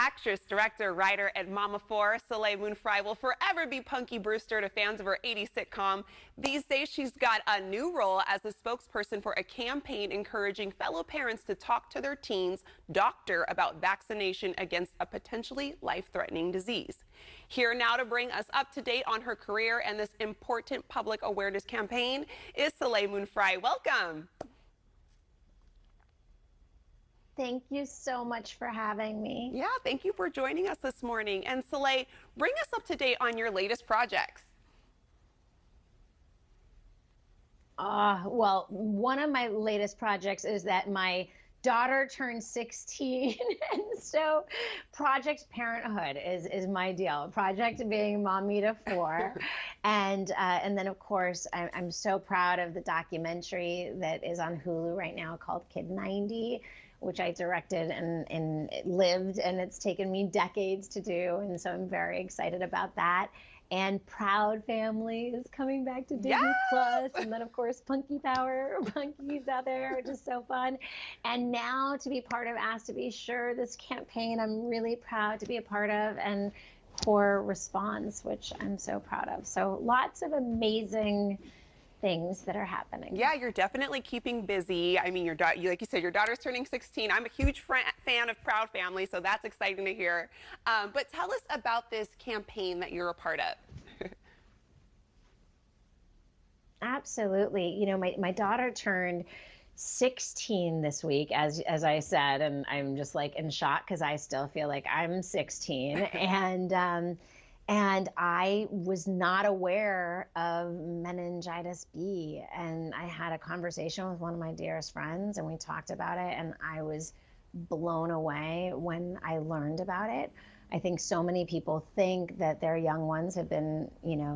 Actress, director, writer, and mama for Soleil Moon Frye will forever be Punky Brewster to fans of her 80s sitcom. These days, she's got a new role as the spokesperson for a campaign encouraging fellow parents to talk to their teens' doctor about vaccination against a potentially life-threatening disease. Here now to bring us up to date on her career and this important public awareness campaign is Soleil Moon Frye. Welcome. Thank you so much for having me. Yeah, thank you for joining us this morning. And Soleil, bring us up to date on your latest projects. Well, one of my latest projects is that my daughter turned 16, and so Project Parenthood is my deal. Project being mommy to four, and then of course I'm so proud of the documentary that is on Hulu right now called Kid 90, which I directed and lived, and it's taken me decades to do, and so I'm very excited about that. And Proud Family is coming back to Disney Plus, and then of course Punky Power, Punky's out there, which is so fun. And now to be part of Ask2BSure, this campaign I'm really proud to be a part of, and Core Response, which I'm so proud of. So lots of amazing things that are happening. Yeah, you're definitely keeping busy. I mean, like you said, your daughter's turning 16. I'm a huge fan of Proud Family, so that's exciting to hear. But tell us about this campaign that you're a part of. Absolutely. You know, my daughter turned 16 this week, as I said, and I'm just like in shock because I still feel like I'm 16. And I was not aware of meningitis B. And I had a conversation with one of my dearest friends, and we talked about it, and I was blown away when I learned about it. I think so many people think that their young ones have been,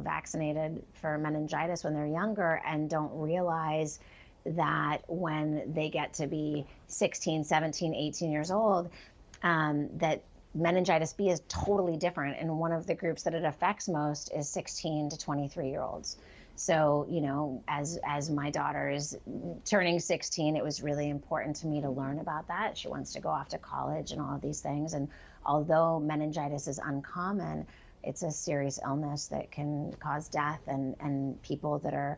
vaccinated for meningitis when they're younger, and don't realize that when they get to be 16, 17, 18 years old, that meningitis B is totally different, and one of the groups that it affects most is 16 to 23-year-olds. So, as my daughter is turning 16, it was really important to me to learn about that. She wants to go off to college and all of these things. And although meningitis is uncommon, it's a serious illness that can cause death, and people that are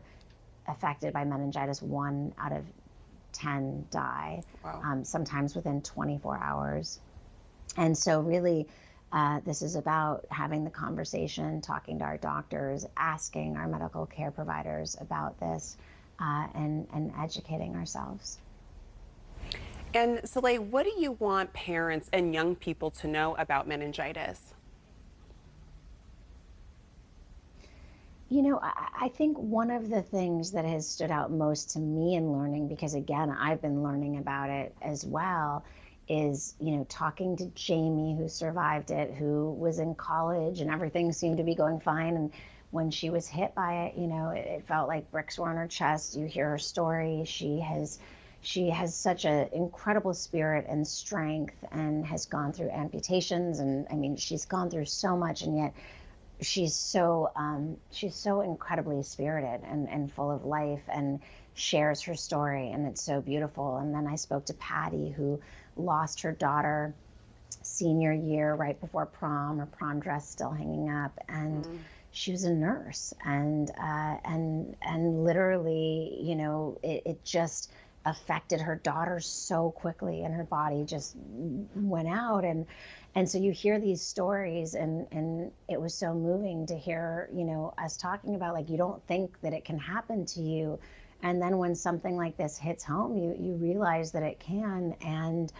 affected by meningitis, 1 out of 10 die, sometimes within 24 hours. And so really, this is about having the conversation, talking to our doctors, asking our medical care providers about this, and educating ourselves. And Soleil, what do you want parents and young people to know about meningitis? I think one of the things that has stood out most to me in learning, because again, I've been learning about it as well, is, talking to Jamie, who survived it, who was in college and everything seemed to be going fine. And when she was hit by it, it felt like bricks were on her chest. You hear her story. She has such an incredible spirit and strength, and has gone through amputations. And I mean, she's gone through so much, and yet she's so incredibly spirited and full of life, and shares her story, and it's so beautiful. And then I spoke to Patty, who lost her daughter senior year right before prom, her prom dress still hanging up, and she was a nurse, and literally, it just affected her daughter so quickly, and her body just went out. And so you hear these stories, and it was so moving to hear, us talking about, like, you don't think that it can happen to you. And then when something like this hits home, you realize that it can. And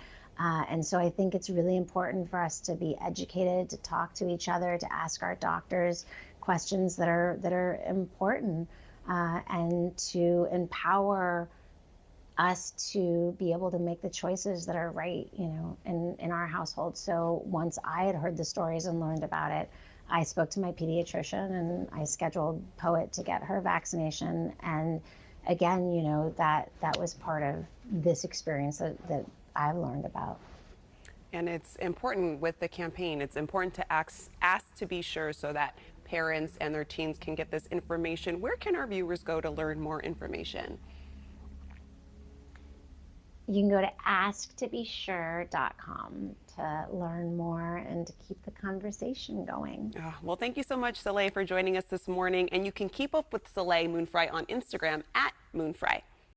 so I think it's really important for us to be educated, to talk to each other, to ask our doctors questions that are important, and to empower us to be able to make the choices that are right, in our household. So once I had heard the stories and learned about it, I spoke to my pediatrician, and I scheduled Poet to get her vaccination. And again, that was part of this experience that I've learned about. And it's important with the campaign. It's important to ask to be sure, so that parents and their teens can get this information. Where can our viewers go to learn more information? You can go to Ask2BSure.com to learn more and to keep the conversation going. Oh, well, thank you so much, Soleil, for joining us this morning. And you can keep up with Soleil Moon Frye on Instagram @Moon Frye.